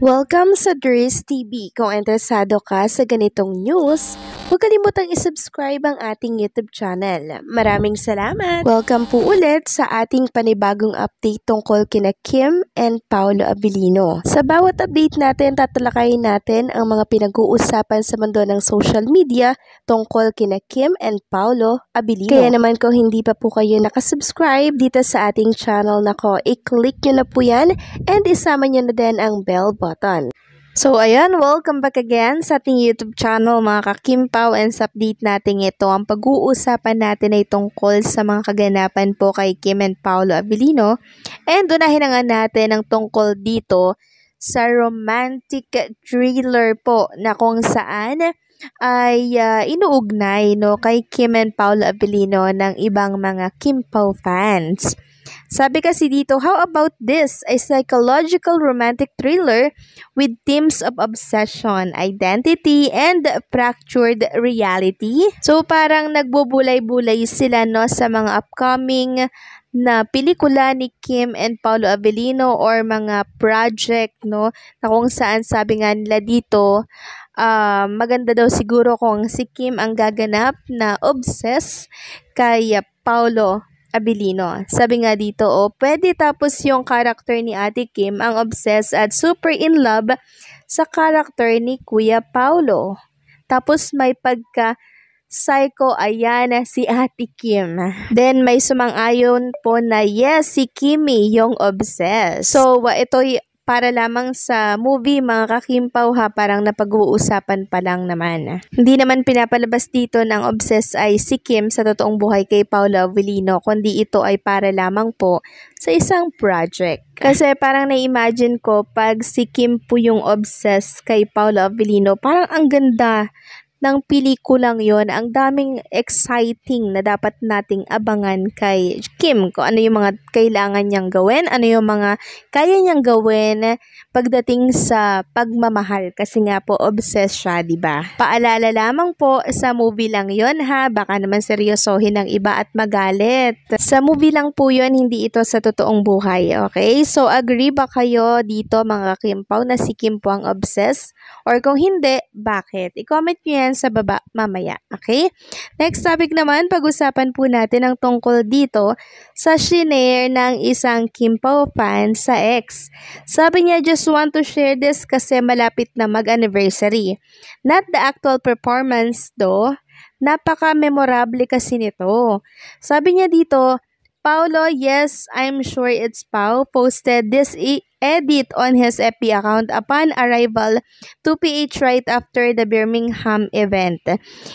Welcome sa Dris TV. Kung interesado ka sa ganitong news, huwag kalimutang isubscribe ang ating YouTube channel. Maraming salamat! Welcome po ulit sa ating panibagong update tungkol kina Kim and Paolo Abilino. Sa bawat update natin, tatalakayin natin ang mga pinag-uusapan sa mundo ng social media tungkol kina Kim and Paolo Abilino. Kaya naman kung hindi pa po kayo nakasubscribe dito sa ating channel nako, i-click nyo na po yan and isama nyo na din ang bell button. So ayan, welcome back again sa ating YouTube channel mga kakimpaw, and sa update natin ito, ang pag-uusapan natin ay tungkol sa mga kaganapan po kay Kim and Paolo Abilino, and unahin na nga natin ang tungkol dito sa romantic thriller po na kung saan ay inuugnay kay Kim and Paolo Abilino ng ibang mga Kimpaw fans. Sabi kasi dito, how about this? A psychological romantic thriller with themes of obsession, identity, and fractured reality. So parang nagbubulay-bulay sila sa mga upcoming na pelikula ni Kim and Paolo Abilino or mga project na kung saan sabi nga nila dito, maganda daw siguro kung si Kim ang gaganap na obsessed kay Paolo Abilino. Sabi nga dito, pwede tapos yung character ni Ate Kim ang obsessed at super in love sa character ni Kuya Paolo. Tapos may psycho, ayan si Ate Kim. Then may sumang-ayon po na yes, si Kimi yung obsessed. So ito para lamang sa movie mga kakimpaw parang napag-uusapan pa lang naman. Hindi naman pinapalabas dito ng obsessed ay si Kim sa totoong buhay kay Paolo Abilino, kundi ito ay para lamang po sa isang project. Kasi parang na-imagine ko pag si Kim po yung obsessed kay Paolo Abilino, parang ang ganda ng pelikulang yon, ang daming exciting na dapat nating abangan kay Kim, kung ano yung mga kailangan niyang gawin, ano yung mga kaya niyang gawin pagdating sa pagmamahal, kasi nga po obsessed siya, diba? Paalala lamang po, sa movie lang yon baka naman seryosohin ng iba at magalit. Sa movie lang po yon, hindi ito sa totoong buhay, okay? So agree ba kayo dito mga Kimpaw na si Kim po ang obsessed? Or kung hindi, bakit? I-comment nyo yan sa baba mamaya, okay? Next topic naman, pag-usapan po natin ang tungkol dito sa shinare ng isang Kimpaw fan sa ex. Sabi niya, just want to share this kasi malapit na mag-anniversary. Not the actual performance though, napaka-memorable kasi nito. Sabi niya dito, Paolo, yes, I'm sure it's Pao, posted this edit on his FB account upon arrival to PH right after the Birmingham event.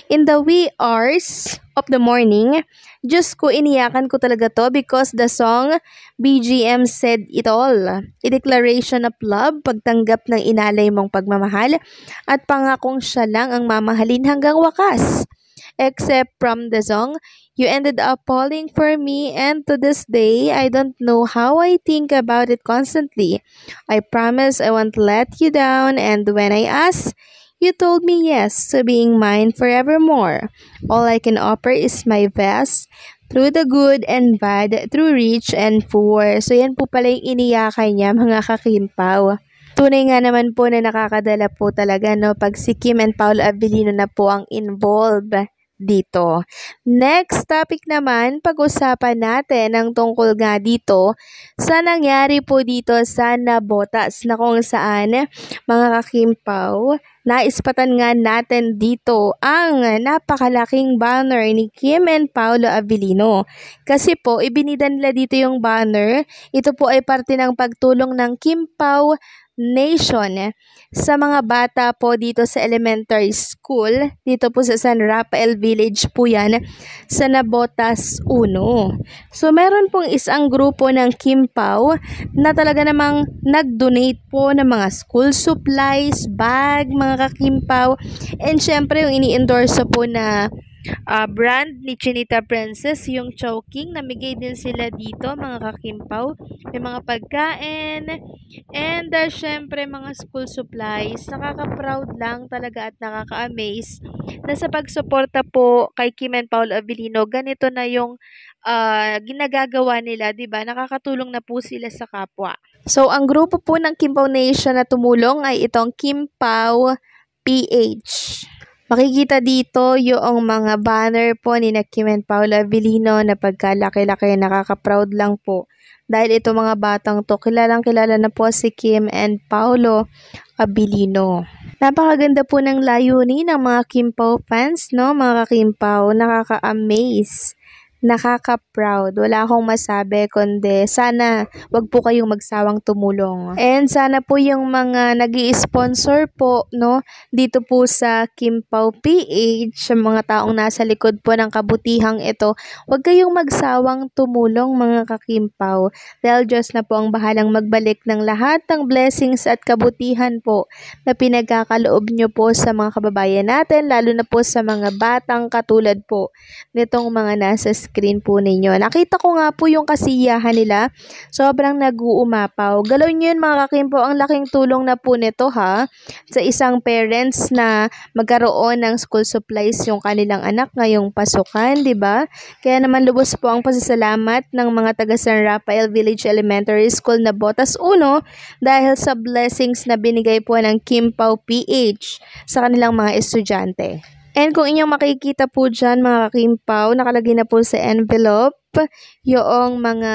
In the wee hours of the morning, Diyos ko, iniyakan ko talaga to because the song BGM said it all. A declaration of love, pagtanggap ng inalay mong pagmamahal, at pangakong siya lang ang mamahalin hanggang wakas. Except from the song, you ended up falling for me, and to this day, I don't know how I think about it constantly. I promise I won't let you down, and when I asked, you told me yes to being mine forevermore. All I can offer is my best, through the good and bad, through rich and poor. So yan po pala yung iniyakan niya mga kakimpaw. Tunay nga naman po na nakakadala po talaga pag si Kim and Paolo Abilino na po ang involved dito. Next topic naman, pag-usapan natin ang tungkol nga dito sa nangyari po dito sa Nabotas, na kung saan mga kakimpaw, naispatan nga natin dito ang napakalaking banner ni Kim and Paolo Abilino. Kasi po, ibinida nila dito yung banner. Ito po ay parte ng pagtulong ng Kimpaw Nation sa mga bata po dito sa elementary school. Dito po sa San Rafael Village po yan sa Nabotas 1. So meron pong isang grupo ng Kimpaw na talaga namang nag-donate po ng mga school supplies, bag, mga kakimpaw. And syempre yung ini-endorse po na brand ni Chinita Princess, yung Chowking, namigay din sila dito mga kakimpaw. May mga pagkain and syempre mga school supplies. Nakaka-proud lang talaga at nakaka-amaze na sa pagsuporta po kay Kim and Paolo Abilino, ganito na yung ginagagawa nila, 'di ba? Nakakatulong na po sila sa kapwa. So, ang grupo po ng Kim Pao Nation na tumulong ay itong Kim Pao PH. Makikita dito yung mga banner po ni Kim and Paolo Abilino na pagkalaki-laki, nakaka-proud lang po. Dahil ito mga batang to, kilalang kilala na po si Kim and Paolo Abilino. Napakaganda po ng layunin ng mga Kim Pao fans, no? Mga Kim Pao, nakaka-amaze. Nakaka-proud. Wala akong masabi kundi sana wag po kayong magsawang tumulong. And sana po yung mga nag-i-sponsor po, no, dito po sa Kim Pao PH, mga taong nasa likod po ng kabutihang ito, wag kayong magsawang tumulong mga ka-Kim Pao. Dahil Diyos na po ang bahalang magbalik ng lahat ng blessings at kabutihan po na pinagkakaloob nyo po sa mga kababayan natin, lalo na po sa mga batang katulad po nitong mga nasa screen po ninyo. Nakita ko nga po yung kasiyahan nila. Sobrang nag-uumapaw. Galaw nyo yun mga ka-Kim Pao. Ang laking tulong na po nito ha. Sa isang parents na magkaroon ng school supplies yung kanilang anak ngayong pasukan, di ba? Kaya naman lubos po ang pasasalamat ng mga taga San Rafael Village Elementary School na Botas 1 dahil sa blessings na binigay po ng Kim Pao PH sa kanilang mga estudyante. And kung inyong makikita po dyan mga ka-Kim Pao, nakalagay na po sa envelope yung mga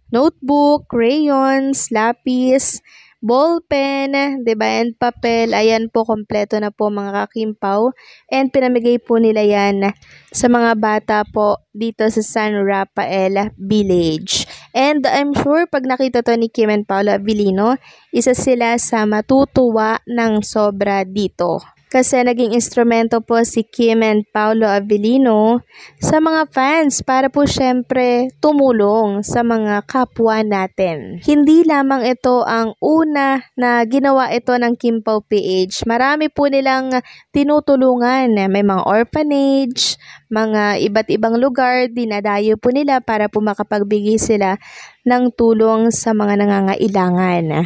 notebook, crayons, lapis, ballpen, diba, and papel. Ayan po, kompleto na po mga ka-Kim Pao. And pinamigay po nila yan sa mga bata po dito sa San Rafael Village. And I'm sure pag nakita to ni Kim and Paolo Abilino, isa sila sa matutuwa ng sobra dito. Kasi naging instrumento po si Kim and Paolo Abilino sa mga fans para po syempre tumulong sa mga kapwa natin. Hindi lamang ito ang una na ginawa ito ng Kim Pao PH. Marami po nilang tinutulungan. May mga orphanage, mga iba't ibang lugar, dinadayo po nila para po makapagbigay sila ng tulong sa mga nangangailangan.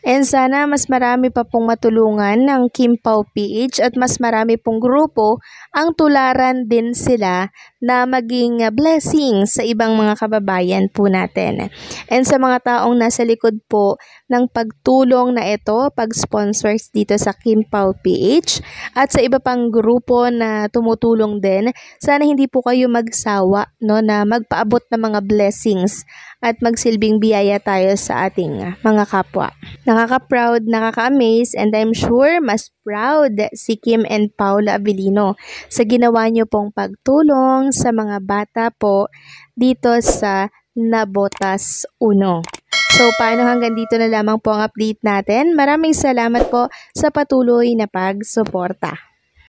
And sana mas marami pa pong matulungan ng Kim Pao PH at mas marami pong grupo ang tularan din sila na maging blessing sa ibang mga kababayan po natin. And sa mga taong nasa likod po ng pagtulong na ito, pag-sponsors dito sa Kim Pao PH at sa iba pang grupo na tumutulong din, sana hindi po kayo magsawa, no, na magpaabot ng mga blessings at magsilbing biyaya tayo sa ating mga kapwa. Nakaka-proud, nakaka-amaze, and I'm sure mas proud si Kim and Paolo Abilino sa ginawa niyo pong pagtulong sa mga bata po dito sa Nabotas 1. So, paano hanggang dito na lamang po ang update natin. Maraming salamat po sa patuloy na pagsuporta.